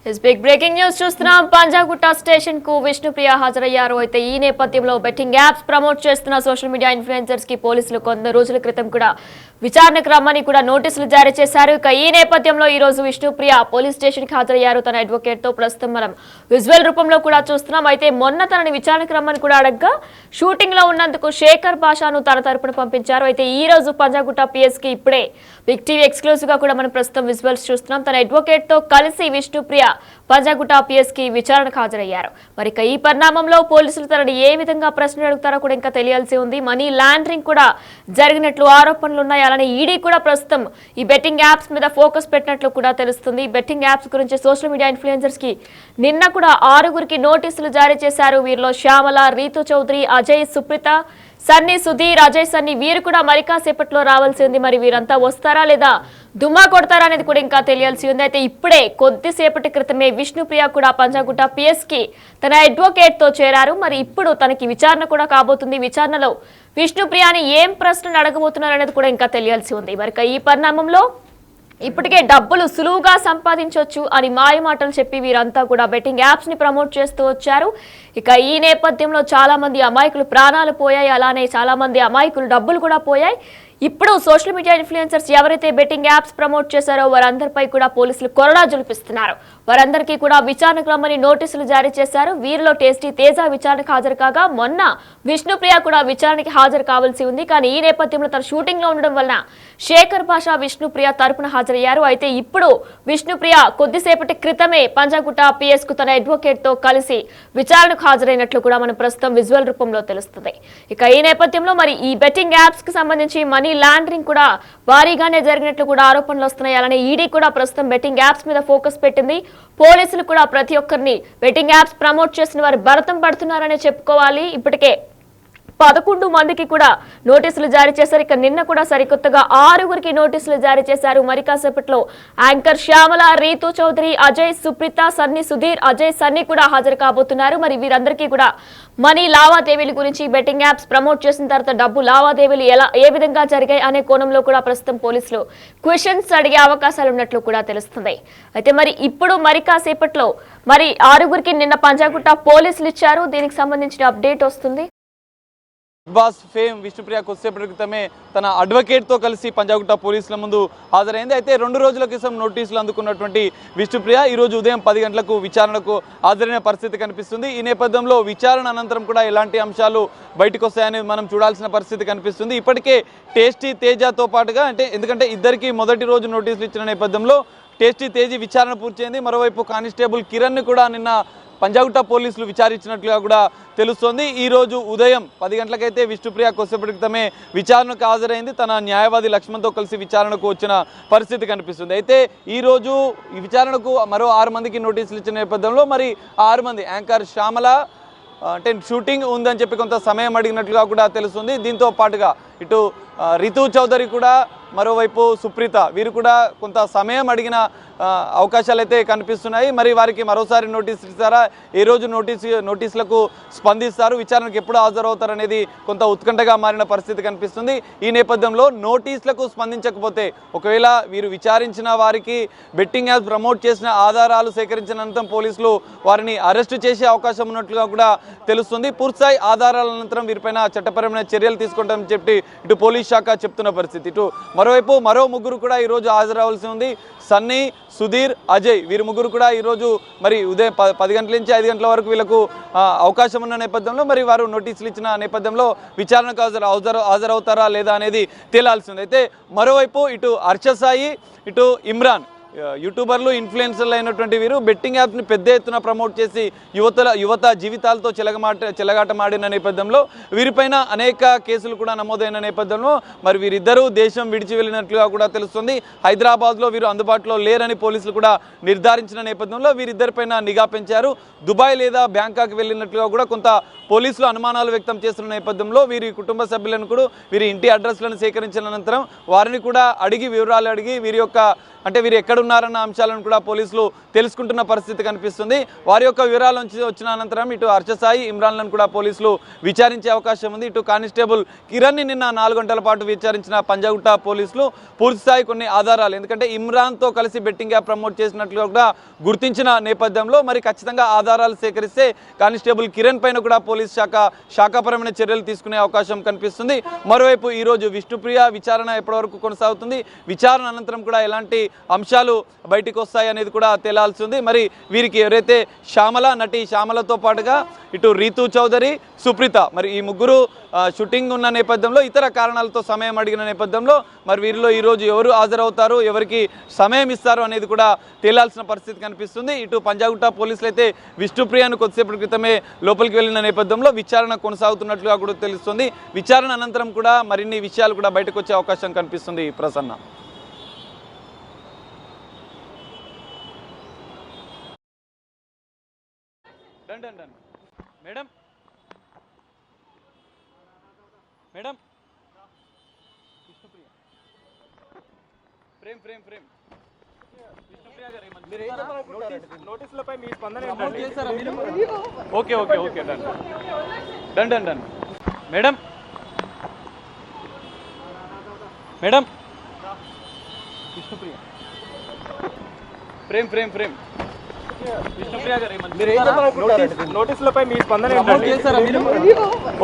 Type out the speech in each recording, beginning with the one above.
Big breaking news చూస్తున్నాం. Panjagutta station కు విష్ణుప్రియ హాజరయ్యారు. అయితే ఈ నేపథ్యంలో బెట్టింగ్ యాప్స్ ప్రమోట్ చేస్తున్న సోషల్ మీడియా ఇన్ఫ్లుయెన్సర్స్ కి పోలీసులు కొన్ని రోజుల క్రితం కూడా విచారణకు రమ్మని కూడా నోటీసులు జారీ చేశారు. ఇక ఈ నేపథ్యంలో ఈ రోజు విష్ణుప్రియ పోలీస్ స్టేషన్ కి హాజరయ్యారు. తన అడ్వకేట్ తో ప్రస్తుతం మనం విజువల్ రూపంలో కూడా చూస్తున్నాం. అయితే మొన్న తనని విచారణకు రమ్మని కూడా అడగ్గా షూటింగ్ లో ఉన్నందుకు శేఖర్ భాషను తన తరపున పంపించారు. అయితే ఈ రోజు పంజాగుట్ట పిఎస్ కి ఇప్పుడే బిగ్ టీవీ ఎక్స్క్లూజివ్ గా కూడా మనం ప్రస్తుతం విజువల్స్ చూస్తున్నాం. తన అడ్వకేట్ తో కలిసి విష్ణుప్రియ పంజాగుట్ట పిఎస్ కి విచారణకు హాజరయ్యారు. మరి ఈ పరిణామంలో పోలీసులు తనని ఏ విధంగా ప్రశ్నలు అడుగుతారో కూడా ఇంకా తెలియాల్సి ఉంది. మనీ లాండరింగ్ కూడా జరిగినట్లు ఆరోపణలు ఉన్నాయి. అలానే ఈడీ కూడా ప్రస్తుతం ఈ బెట్టింగ్ యాప్స్ మీద ఫోకస్ పెట్టినట్లు కూడా తెలుస్తుంది. బెట్టింగ్ యాప్స్ గురించి సోషల్ మీడియా ఇన్ఫ్లుయెన్సర్స్ కి నిన్న కూడా 6 నోటీసులు జారీ చేశారు. వీరిలో శ్యామల, రీతు చౌదరి, అజయ్, సుప్రీత, సన్నీ, సుధీర్, అజయ్, సన్నీ వీరు కూడా మరి కాసేపట్లో రావాల్సి ఉంది. మరి వీరంతా వస్తారా లేదా దుమ్మా కొడతారా అనేది కూడా ఇంకా తెలియాల్సి ఉంది. అయితే ఇప్పుడే కొద్దిసేపటి క్రితమే విష్ణుప్రియ కూడా పంజాగుట్ట పిఎస్ కి తన అడ్వకేట్ తో చేరారు. మరి ఇప్పుడు తనకి విచారణ కూడా కాబోతుంది. విచారణలో విష్ణుప్రియని ఏం ప్రశ్నలు అడగబోతున్నారు అనేది కూడా ఇంకా తెలియాల్సి ఉంది. మరి ఈ పరిణామంలో ఇప్పటికే డబ్బులు సులువుగా సంపాదించవచ్చు అని మాయమాటలు చెప్పి వీరంతా కూడా బెట్టింగ్ యాప్స్ ని ప్రమోట్ చేస్తూ వచ్చారు. ఇక ఈ నేపథ్యంలో చాలా మంది అమాయకులు ప్రాణాలు పోయాయి. అలానే చాలా మంది అమాయకులు డబ్బులు కూడా పోయాయి. ఇప్పుడు సోషల్ మీడియా ఇన్ఫ్లుయెన్సర్స్ ఎవరైతే బెట్టింగ్ యాప్స్ ప్రమోట్ చేశారో వారందరిపై కూడా పోలీసులు కొరడా జులిపిస్తున్నారు. వారందరికీ కూడా విచారణకు రమ్మని నోటీసులు జారీ చేశారు. వీరిలో టేస్టీ తేజ విచారణకు హాజరు కాగా మొన్న విష్ణుప్రియ కూడా విచారణకి హాజరు కావాల్సి ఉంది. కానీ ఈ నేపథ్యంలో తన షూటింగ్ లో ఉండడం వలన శేఖర్ భాష విష్ణుప్రియ తరపున హాజరయ్యారు. అయితే ఇప్పుడు విష్ణుప్రియ కొద్దిసేపటి క్రితమే పంజాగుట్ట పిఎస్ కు తన అడ్వకేట్ తో కలిసి విచారణకు హాజరైనట్లు కూడా మనం ప్రస్తుతం విజువల్ రూపంలో తెలుస్తుంది. ఇక ఈ నేపథ్యంలో మరి ఈ బెట్టింగ్ యాప్స్ కి సంబంధించి మనీ లాండరింగ్ కూడా భారీగానే జరిగినట్లు కూడా ఆరోపణలు వస్తున్నాయి. అలానే ఈడీ కూడా ప్రస్తుతం బెట్టింగ్ యాప్స్ మీద ఫోకస్ పెట్టింది. పోలీసులు కూడా ప్రతి ఒక్కరిని బెట్టింగ్ యాప్స్ ప్రమోట్ చేసిన వారు భరతం పడుతున్నారనే చెప్పుకోవాలి. ఇప్పటికే 11 మందికి కూడా నోటీసులు జారీ చేశారు. ఇక నిన్న కూడా సరికొత్తగా 6 నోటీసులు జారీ చేశారు. మరి కాసేపట్లో యాంకర్ శ్యామల, రీతు చౌదరి, అజయ్, సుప్రీత, సన్నీ, సుధీర్, అజయ్, సన్నీ కూడా హాజరు కాబోతున్నారు. మరి వీరందరికీ కూడా మనీ లావాదేవీల గురించి బెట్టింగ్ యాప్స్ ప్రమోట్ చేసిన తర్వాత డబ్బు లావాదేవీలు ఏ విధంగా జరిగాయి అనే కోణంలో కూడా ప్రస్తుతం పోలీసులు క్వశ్చన్స్ అడిగే అవకాశాలు ఉన్నట్లు కూడా తెలుస్తుంది. అయితే మరి ఇప్పుడు మరి కాసేపట్లో మరి 6 నిన్న పంజాగుట్ట పోలీసులు ఇచ్చారు. దీనికి సంబంధించిన అప్డేట్ వస్తుంది. బిగ్ బాస్ ఫేమ్ విష్ణుప్రియ కొద్దిసేపటి క్రితమే తన అడ్వకేట్ తో కలిసి పంజాగుట్ట పోలీసుల ముందు హాజరైంది. అయితే 2 రోజుల క్రితం నోటీసులు అందుకున్నటువంటి విష్ణుప్రియ ఈ రోజు ఉదయం 10 గంటలకు విచారణకు హాజరైన పరిస్థితి కనిపిస్తుంది. ఈ నేపథ్యంలో విచారణ అనంతరం కూడా ఎలాంటి అంశాలు బయటకు వస్తాయని మనం చూడాల్సిన పరిస్థితి కనిపిస్తుంది. ఇప్పటికే టేస్టీ తేజతో పాటుగా ఎందుకంటే ఇద్దరికి మొదటి రోజు నోటీసులు ఇచ్చిన నేపథ్యంలో టేస్టీ తేజీ విచారణ పూర్తయింది. మరోవైపు కానిస్టేబుల్ కిరణ్ ని కూడా నిన్న పంజాగుట్ట పోలీసులు విచారించినట్లుగా కూడా తెలుస్తోంది. ఈ రోజు ఉదయం 10 గంటలకైతే విష్ణుప్రియ కొద్దిసేపటి క్రితమే విచారణకు హాజరైంది. తన న్యాయవాది లక్ష్మణ్తో కలిసి విచారణకు వచ్చిన పరిస్థితి కనిపిస్తుంది. అయితే ఈ రోజు ఈ విచారణకు మరో 6 మందికి నోటీసులు ఇచ్చిన నేపథ్యంలో మరి 6 మంది యాంకర్ శ్యామల షూటింగ్ ఉందని చెప్పి కొంత సమయం అడిగినట్లుగా కూడా తెలుస్తుంది. దీంతో పాటుగా ఇటు రితు చౌదరి కూడా, మరోవైపు సుప్రీత వీరు కూడా కొంత సమయం అడిగిన అవకాశాలు అయితే కనిపిస్తున్నాయి. మరి వారికి మరోసారి నోటీసులు ఇస్తారా, ఏ రోజు నోటీసులకు స్పందిస్తారు, విచారణకు ఎప్పుడు హాజరవుతారు అనేది కొంత ఉత్కంఠగా మారిన పరిస్థితి కనిపిస్తుంది. ఈ నేపథ్యంలో నోటీసులకు స్పందించకపోతే ఒకవేళ వీరు విచారించిన వారికి బెట్టింగ్ యాప్స్ ప్రమోట్ చేసిన ఆధారాలు సేకరించిన అనంతరం పోలీసులు వారిని అరెస్టు చేసే అవకాశం ఉన్నట్లుగా కూడా తెలుస్తుంది. పూర్తిస్థాయి ఆధారాల అనంతరం వీరిపైన చట్టపరమైన చర్యలు తీసుకుంటామని చెప్పి ఇటు పోలీస్ శాఖ చెప్తున్న పరిస్థితి. ఇటు మరోవైపు మరో 3 కూడా ఈరోజు హాజరవలసి ఉంది. సన్నీ, సుధీర్, అజయ్ వీరు 3 కూడా ఈరోజు మరి ఉదయం 10 గంటల నుంచి 5 గంటల వరకు వీళ్ళకు అవకాశం ఉన్న నేపథ్యంలో మరి వారు నోటీసులు ఇచ్చిన నేపథ్యంలో విచారణకు హాజరవుతారా లేదా అనేది తేలాల్సింది. అయితే మరోవైపు ఇటు హర్షసాయి, ఇటు ఇమ్రాన్ యూట్యూబర్లు, ఇన్ఫ్లుయెన్సర్లు అయినటువంటి వీరు బెట్టింగ్ యాప్ని పెద్ద ఎత్తున ప్రమోట్ చేసి యువత జీవితాలతో చెలగాటమాడిన నేపథ్యంలో వీరిపైన అనేక కేసులు కూడా నమోదైన నేపథ్యంలో మరి వీరిద్దరూ దేశం విడిచి వెళ్ళినట్లుగా కూడా తెలుస్తుంది. హైదరాబాద్లో వీరు అందుబాటులో లేరని పోలీసులు కూడా నిర్ధారించిన నేపథ్యంలో వీరిద్దరిపైన నిఘా పెంచారు. దుబాయ్ లేదా బ్యాంకాక్ వెళ్ళినట్లుగా కూడా కొంత పోలీసులు అనుమానాలు వ్యక్తం చేస్తున్న నేపథ్యంలో వీరి కుటుంబ సభ్యులను కూడా వీరి ఇంటి అడ్రస్లను సేకరించిన అనంతరం వారిని కూడా వివరాలు అడిగి వీరి ఎక్కడ ఎక్కడున్నారన్న అంశాలను కూడా పోలీసులు తెలుసుకుంటున్న పరిస్థితి కనిపిస్తుంది. వారి యొక్క వివరాల నుంచి వచ్చిన అనంతరం ఇటు హర్షసాయి ఇమ్రాన్లను కూడా పోలీసులు విచారించే అవకాశం ఉంది. ఇటు కానిస్టేబుల్ కిరణ్ని నిన్న 4 గంటల పాటు విచారించిన పంజాగుట్ట పోలీసులు పూర్తిస్థాయి కొన్ని ఆధారాలు, ఎందుకంటే ఇమ్రాన్తో కలిసి బెట్టింగ్ యాప్ ప్రమోట్ చేసినట్లుగా కూడా గుర్తించిన నేపథ్యంలో మరి ఖచ్చితంగా ఆధారాలు సేకరిస్తే కానిస్టేబుల్ కిరణ్ పైన కూడా పోలీస్ శాఖాపరమైన చర్యలు తీసుకునే అవకాశం కనిపిస్తుంది. మరోవైపు ఈరోజు విష్ణుప్రియ విచారణ ఎప్పటివరకు కొనసాగుతుంది, విచారణ అనంతరం కూడా ఎలాంటి అంశాలు బయటికి వస్తాయి అనేది కూడా తేలాల్సి ఉంది. మరి వీరికి ఎవరైతే నటి శ్యామలతో పాటుగా ఇటు రీతూ చౌదరి, సుప్రీత, మరి ఈ ముగ్గురు షూటింగ్ ఉన్న నేపథ్యంలో ఇతర కారణాలతో సమయం అడిగిన నేపథ్యంలో మరి వీరిలో ఈరోజు ఎవరు హాజరవుతారు, ఎవరికి సమయం ఇస్తారు అనేది కూడా తేలాల్సిన పరిస్థితి కనిపిస్తుంది. ఇటు పంజాగుట్ట పోలీసులు అయితే విష్ణుప్రియను కొద్దిసేపటి క్రితమే లోపలికి వెళ్ళిన నేపథ్యంలో విచారణ కొనసాగుతున్నట్లుగా కూడా తెలుస్తుంది. విచారణ అనంతరం కూడా మరిన్ని విషయాలు కూడా బయటకు వచ్చే అవకాశం కనిపిస్తుంది. ప్రసన్న. మేడం మేడం విష్ణుప్రియ ప్రేమ్ విష్ణుప్రియ గారు నోటీసులపై మీ స్పందన ఏంటండి? Okay done madam Vishnupriya Prem Vishnupriya గారు నోటీసులపై మీ స్పందన ఏంటండి?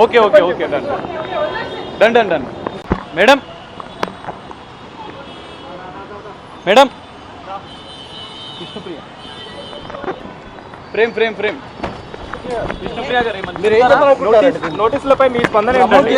Okay done madam Vishnupriya Prem Vishnupriya గారు నోటీసులపై మీ స్పందన ఏంటండి?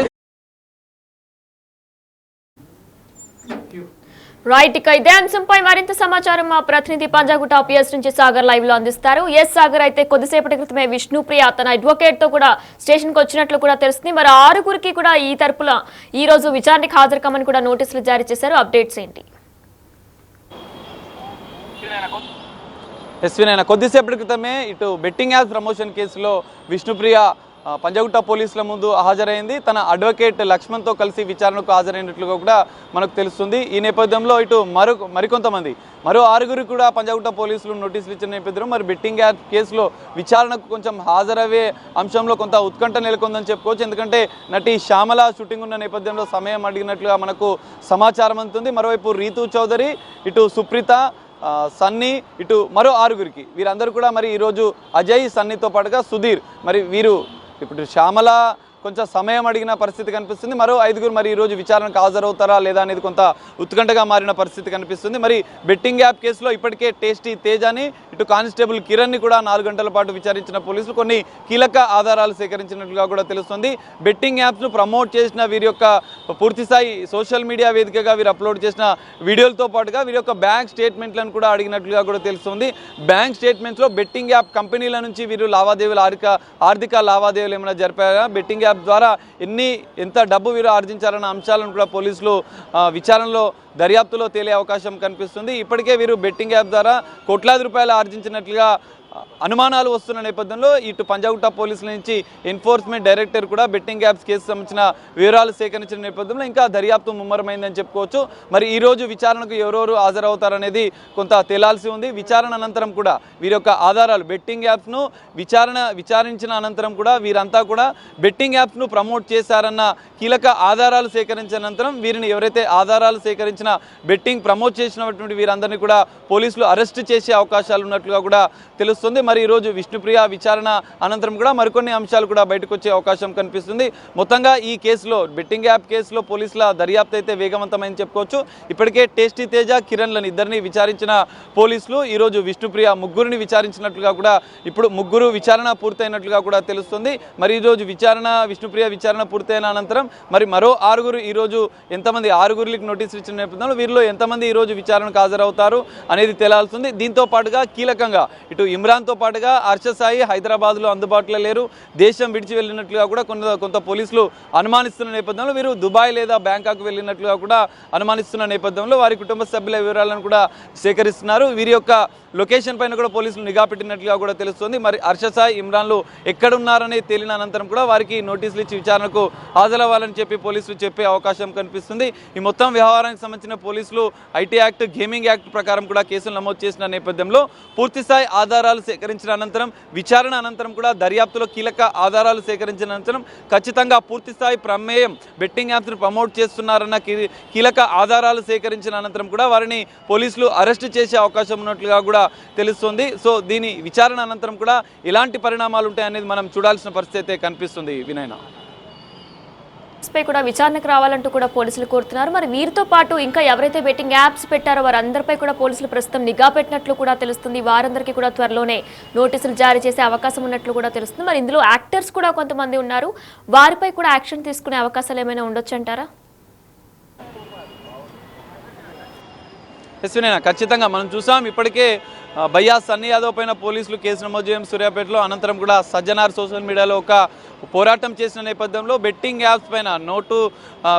రైట్, ఇక ఇదే అంశంపై మరింత సమాచారం మా ప్రతినిధి పంజాగుట్ట పిఎస్ నుంచి సాగర్ లైవ్ లో అందిస్తారు. ఎస్ సాగర్, అయితే కొద్దిసేపటి క్రితమే విష్ణుప్రియ తన అడ్వకేట్ తో కూడా స్టేషన్ కు వచ్చినట్లు కూడా తెలుస్తుంది. మరి 6గురికి కూడా ఈ తరపున ఈ రోజు విచారణకు హాజరు కమ్మని కూడా నోటీసులు జారీ చేశారు. అప్డేట్స్ ఏంటి? ఎస్వినైనా కొద్దిసేపటి క్రితమే ఇటు బెట్టింగ్ యాప్ ప్రమోషన్ కేసులో విష్ణుప్రియ పంజాగుట్ట పోలీసుల ముందు హాజరైంది. తన అడ్వకేట్ లక్ష్మణ్తో కలిసి విచారణకు హాజరైనట్లుగా కూడా మనకు తెలుస్తుంది. ఈ నేపథ్యంలో ఇటు మరికొంతమంది మరో 6గురికి కూడా పంజాగుట్ట పోలీసులు నోటీసులు ఇచ్చిన నేపథ్యంలో మరి బెట్టింగ్ యాప్ కేసులో విచారణకు కొంచెం హాజరయ్యే అంశంలో కొంత ఉత్కంఠ నెలకొందని చెప్పుకోవచ్చు. ఎందుకంటే నటి శ్యామల షూటింగ్ ఉన్న నేపథ్యంలో సమయం అడిగినట్లుగా మనకు సమాచారం అందుతుంది. మరోవైపు రీతూ చౌదరి, ఇటు సుప్రీత, సన్నీ, ఇటు మరో 6గురికి వీరందరూ కూడా మరి ఈరోజు అజయ్, సన్నీతో పాటుగా సుధీర్, మరి వీరు ఇప్పుడు శ్యామల కొంచెం సమయం అడిగిన పరిస్థితి కనిపిస్తుంది. మరో 5గురు మరి ఈరోజు విచారణకు హాజరవుతారా లేదా అనేది కొంత ఉత్కంఠగా మారిన పరిస్థితి కనిపిస్తుంది. మరి బెట్టింగ్ యాప్ కేసులో ఇప్పటికే టేస్టీ తేజాని, ఇటు కానిస్టేబుల్ కిరణ్ని కూడా 4 గంటల పాటు విచారించిన పోలీసులు కొన్ని కీలక ఆధారాలు సేకరించినట్లుగా కూడా తెలుస్తుంది. బెట్టింగ్ యాప్స్ను ప్రమోట్ చేసిన వీరి యొక్క పూర్తిస్థాయి సోషల్ మీడియా వేదికగా వీరు అప్లోడ్ చేసిన వీడియోలతో పాటుగా వీరి యొక్క బ్యాంక్ స్టేట్మెంట్లను కూడా అడిగినట్లుగా కూడా తెలుస్తుంది. బ్యాంక్ స్టేట్మెంట్స్లో బెట్టింగ్ యాప్ కంపెనీల నుంచి వీరు లావాదేవీలు ఆర్థిక లావాదేవీలు ఏమైనా జరిపారా, బెట్టింగ్ యాప్ ద్వారా ఎంత డబ్బు వీరు ఆర్జించారన్న అంశాలను కూడా పోలీసులు విచారణలో దర్యాప్తులో తేలే అవకాశం కనిపిస్తుంది. ఇప్పటికే వీరు బెట్టింగ్ యాప్ ద్వారా కోట్లాది రూపాయలు ఆర్జించినట్లుగా అనుమానాలు వస్తున్న నేపథ్యంలో ఇటు పంజాగుట్ట పోలీసుల నుంచి ఎన్ఫోర్స్మెంట్ డైరెక్టర్ కూడా బెట్టింగ్ యాప్స్ కేసు సంబంధించిన వివరాలు సేకరించిన నేపథ్యంలో ఇంకా దర్యాప్తు ముమ్మరమైందని చెప్పుకోవచ్చు. మరి ఈరోజు విచారణకు ఎవరెవరు హాజరవుతారనేది కొంత తేలాల్సి ఉంది. విచారణ అనంతరం కూడా వీరి యొక్క ఆధారాలు బెట్టింగ్ యాప్స్ను విచారించిన అనంతరం కూడా వీరంతా కూడా బెట్టింగ్ యాప్స్ను ప్రమోట్ చేశారన్న కీలక ఆధారాలు సేకరించిన అనంతరం వీరిని ఎవరైతే ఆధారాలు సేకరించిన బెట్టింగ్ ప్రమోట్ చేసినటువంటి వీరందరినీ కూడా పోలీసులు అరెస్ట్ చేసే అవకాశాలు ఉన్నట్లుగా కూడా తెలుస్తుంది. మరి ఈరోజు విష్ణుప్రియ విచారణ అనంతరం కూడా మరికొన్ని అంశాలు కూడా బయటకు వచ్చే అవకాశం కనిపిస్తుంది. మొత్తంగా ఈ కేసులో బెట్టింగ్ యాప్ కేసులో పోలీసుల దర్యాప్తు అయితే వేగవంతమైంది చెప్పుకోవచ్చు. ఇప్పటికే టేస్టీ తేజ, కిరణ్లను ఇద్దరిని విచారించిన పోలీసులు ఈరోజు విష్ణుప్రియ ముగ్గురిని విచారించినట్లుగా కూడా ఇప్పుడు ముగ్గురు విచారణ పూర్తయినట్లుగా కూడా తెలుస్తుంది. మరి ఈరోజు విష్ణుప్రియ విచారణ పూర్తయిన అనంతరం మరి మరో 6గురు ఈరోజు ఎంతమంది 6గురికి నోటీసులు ఇచ్చిన నేపథ్యంలో వీరిలో ఎంతమంది ఈరోజు విచారణకు హాజరవుతారు అనేది తేలాల్సింది. దీంతో పాటుగా కీలకంగా ఇటు ఇమ్రాన్ ఇమ్రాన్తో పాటుగా హర్ష సాయి హైదరాబాద్లో అందుబాటులో లేరు, దేశం విడిచి వెళ్ళినట్లుగా కూడా కొంత పోలీసులు అనుమానిస్తున్న నేపథ్యంలో వీరు దుబాయ్ లేదా బ్యాంకాక్ వెళ్ళినట్లుగా కూడా అనుమానిస్తున్న నేపథ్యంలో వారి కుటుంబ సభ్యుల వివరాలను కూడా సేకరిస్తున్నారు. వీరి యొక్క లొకేషన్ పైన కూడా పోలీసులు నిఘా పెట్టినట్లుగా కూడా తెలుస్తుంది. మరి హర్ష సాయి ఇమ్రాన్లు ఎక్కడున్నారని తేలిన అనంతరం కూడా వారికి నోటీసులు ఇచ్చి విచారణకు హాజరవ్వాలని చెప్పి పోలీసులు చెప్పే అవకాశం కనిపిస్తుంది. ఈ మొత్తం వ్యవహారానికి సంబంధించిన పోలీసులు ఐటీ యాక్ట్, గేమింగ్ యాక్ట్ ప్రకారం కూడా కేసులు నమోదు చేసిన నేపథ్యంలో పూర్తిస్థాయి ఆధారాలు సేకరించిన అనంతరం విచారణ అనంతరం కూడా దర్యాప్తులో కీలక ఆధారాలు సేకరించిన అనంతరం ఖచ్చితంగా పూర్తిస్థాయి ప్రమేయం బెట్టింగ్ యాప్స్ను ప్రమోట్ చేస్తున్నారన్న కీలక ఆధారాలు సేకరించిన అనంతరం కూడా వారిని పోలీసులు అరెస్ట్ చేసే అవకాశం ఉన్నట్లుగా కూడా తెలుస్తుంది. సో దీని విచారణ అనంతరం కూడా ఎలాంటి పరిణామాలు ఉంటాయనేది మనం చూడాల్సిన పరిస్థితి కనిపిస్తుంది. వినయన పై కూడా విచారణకు రావాలంటూ కూడా పోలీసులు కోరుతున్నారు. మరి వీరితో పాటు ఇంకా ఎవరైతే బెట్టింగ్ యాప్స్ పెట్టారో వారందరిపై కూడా పోలీసులు ప్రస్తుతం నిఘా పెట్టినట్లు కూడా తెలుస్తుంది. వారందరికీ కూడా త్వరలోనే నోటీసులు జారీ చేసే అవకాశం ఉన్నట్లు కూడా తెలుస్తుంది. మరి ఇందులో యాక్టర్స్ కూడా కొంతమంది ఉన్నారు, వారిపై కూడా యాక్షన్ తీసుకునే అవకాశాలు ఏమైనా ఉండొచ్చు అంటారా? ఎస్వినైనా ఖచ్చితంగా మనం చూసాం. ఇప్పటికే భయ్యా సన్నీ యాదవ్ పైన పోలీసులు కేసు నమోదు చేయడం సూర్యాపేటలో, అనంతరం కూడా సజ్జనార్ సోషల్ మీడియాలో ఒక పోరాటం చేసిన నేపథ్యంలో బెట్టింగ్ యాప్స్ పైన నోటు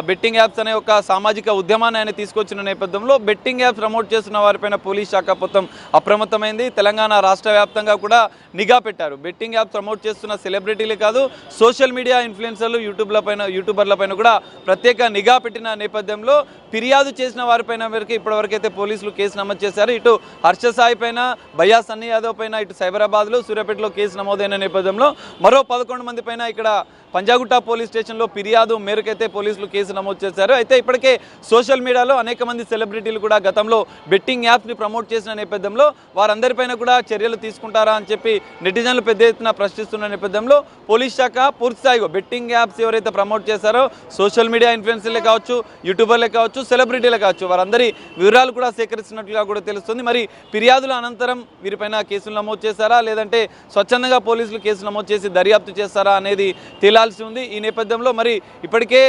బెట్టింగ్ యాప్స్ అనే ఒక సామాజిక ఉద్యమాన్ని ఆయన తీసుకొచ్చిన నేపథ్యంలో బెట్టింగ్ యాప్స్ ప్రమోట్ చేస్తున్న వారిపైన పోలీస్ శాఖ మొత్తం అప్రమత్తమైంది. తెలంగాణ రాష్ట్ర వ్యాప్తంగా కూడా నిఘా పెట్టారు. బెట్టింగ్ యాప్స్ ప్రమోట్ చేస్తున్న సెలబ్రిటీలే కాదు, సోషల్ మీడియా ఇన్ఫ్లుయెన్సర్లు యూట్యూబర్ల పైన కూడా ప్రత్యేక నిఘా పెట్టిన నేపథ్యంలో ఫిర్యాదు చేసిన వారిపైన వరకు ఇప్పటివరకైతే పోలీసులు కేసు నమోదు చేశారు. ఇటు హర్ష సాయి పైన, భయ్యా సన్నీ యాదవ్ పైన ఇటు సైబరాబాద్లో, సూర్యాపేటలో కేసు నమోదైన నేపథ్యంలో మరో 11 మంది పైన ఇక్కడ పంజాగుట్ట పోలీస్ స్టేషన్లో ఫిర్యాదు మేరకైతే పోలీసులు కేసు నమోదు చేశారు. అయితే ఇప్పటికే సోషల్ మీడియాలో అనేక మంది సెలబ్రిటీలు కూడా గతంలో బెట్టింగ్ యాప్స్ని ప్రమోట్ చేసిన నేపథ్యంలో వారందరిపైన కూడా చర్యలు తీసుకుంటారా అని చెప్పి నెటిజన్లు పెద్ద ఎత్తున ప్రశ్నిస్తున్న నేపథ్యంలో పోలీస్ శాఖ పూర్తిస్థాయిగా బెట్టింగ్ యాప్స్ ఎవరైతే ప్రమోట్ చేశారో సోషల్ మీడియా ఇన్ఫ్లుయెన్సర్లే కావచ్చు, యూట్యూబర్లే కావచ్చు, సెలబ్రిటీలే కావచ్చు, వారందరి వివరాలు కూడా సేకరిస్తున్నట్లుగా కూడా తెలుస్తుంది. మరి ఫిర్యాదుల అనంతరం వీరిపైన కేసులు నమోదు చేశారా లేదంటే స్వచ్ఛందంగా పోలీసులు కేసు నమోదు చేసి దర్యాప్తు చేస్తారా అనేది తేలాల్సి ఉంది. ఈ నేపథ్యంలో మరి ఇప్పటికే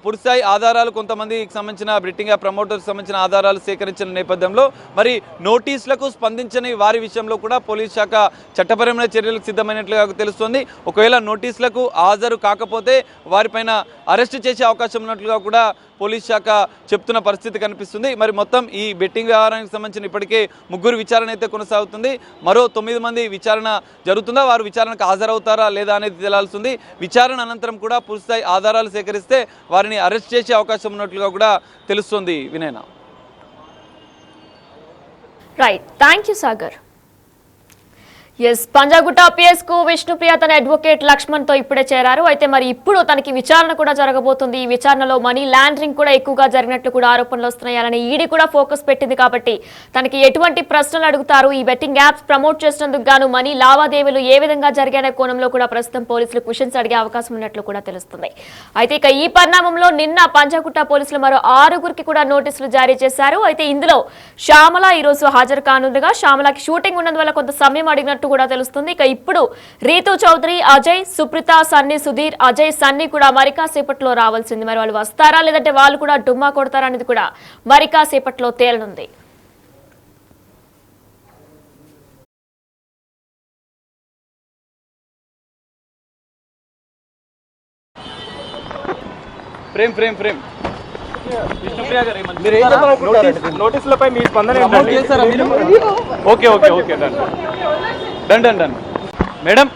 పూర్తిస్థాయి ఆధారాలు కొంతమందికి సంబంధించిన బెట్టింగ్ యాప్ ప్రమోటర్కి సంబంధించిన ఆధారాలు సేకరించిన నేపథ్యంలో మరి నోటీసులకు స్పందించని వారి విషయంలో కూడా పోలీస్ శాఖ చట్టపరమైన చర్యలకు సిద్ధమైనట్లుగా తెలుస్తోంది. ఒకవేళ నోటీసులకు హాజరు కాకపోతే వారిపైన అరెస్ట్ చేసే అవకాశం ఉన్నట్లుగా కూడా పోలీస్ శాఖ చెప్తున్న పరిస్థితి కనిపిస్తుంది. మరి మొత్తం ఈ బెట్టింగ్ వ్యవహారానికి సంబంధించిన ఇప్పటికే 3 విచారణ అయితే కొనసాగుతుంది. మరో 9 మంది విచారణ జరుగుతుందా, వారు విచారణకు హాజరవుతారా లేదా అనేది తేలాల్సింది. విచారణ అనంతరం కూడా పూర్తిస్థాయి ఆధారాలు సేకరిస్తే వారిని అరెస్ట్ చేసే అవకాశం ఉన్నట్లుగా కూడా తెలుస్తుంది. వినయన right, thank you Sagar. Yes, Panjagutta PS కు విష్ణుప్రియ తన అడ్వకేట్ లక్ష్మణ్ తో ఇప్పుడే చేరారు. అయితే మరి ఇప్పుడు తనకి విచారణ కూడా జరగబోతుంది. ఈ విచారణలో మనీ లాండరింగ్ కూడా ఎక్కువగా జరిగినట్లు కూడా ఆరోపణలు వస్తున్నాయని ఈడీ కూడా ఫోకస్ పెట్టింది. కాబట్టి తనకి ఎటువంటి ప్రశ్నలు అడుగుతారు, ఈ బెట్టింగ్ యాప్స్ ప్రమోట్ చేసినందుకు గాను మనీ లావాదేవీలు ఏ విధంగా జరిగాయనే కోణంలో కూడా ప్రస్తుతం పోలీసులు క్వశ్చన్స్ అడిగే అవకాశం ఉన్నట్లు కూడా తెలుస్తుంది. అయితే ఇక ఈ పరిణామంలో నిన్న పంజాగుట్ట పోలీసులు మరో 6గురికి కూడా నోటీసులు జారీ చేశారు. అయితే ఇందులో శ్యామల ఈ రోజు హాజరు కానుండగా శ్యామలకి షూటింగ్ ఉన్నందువల్ల కొంత సమయం అడిగినట్టు కూడా తెలుస్తుంది. ఇక ఇప్పుడు రీతు చౌదరి, అజయ్, సుప్రీత, సన్నీ, సుధీర్, అజయ్, సన్నీ కూడా మరికాసేపట్లో రావాల్సింది. మరి వాళ్ళు వస్తారా లేదంటే వాళ్ళు కూడా డుమ్మా కొడతారా అనేది కూడా మరికాసేపట్లో తేలనుంది. నోటీసులపై మీ స్పందన ఏంటండి? Okay done madam.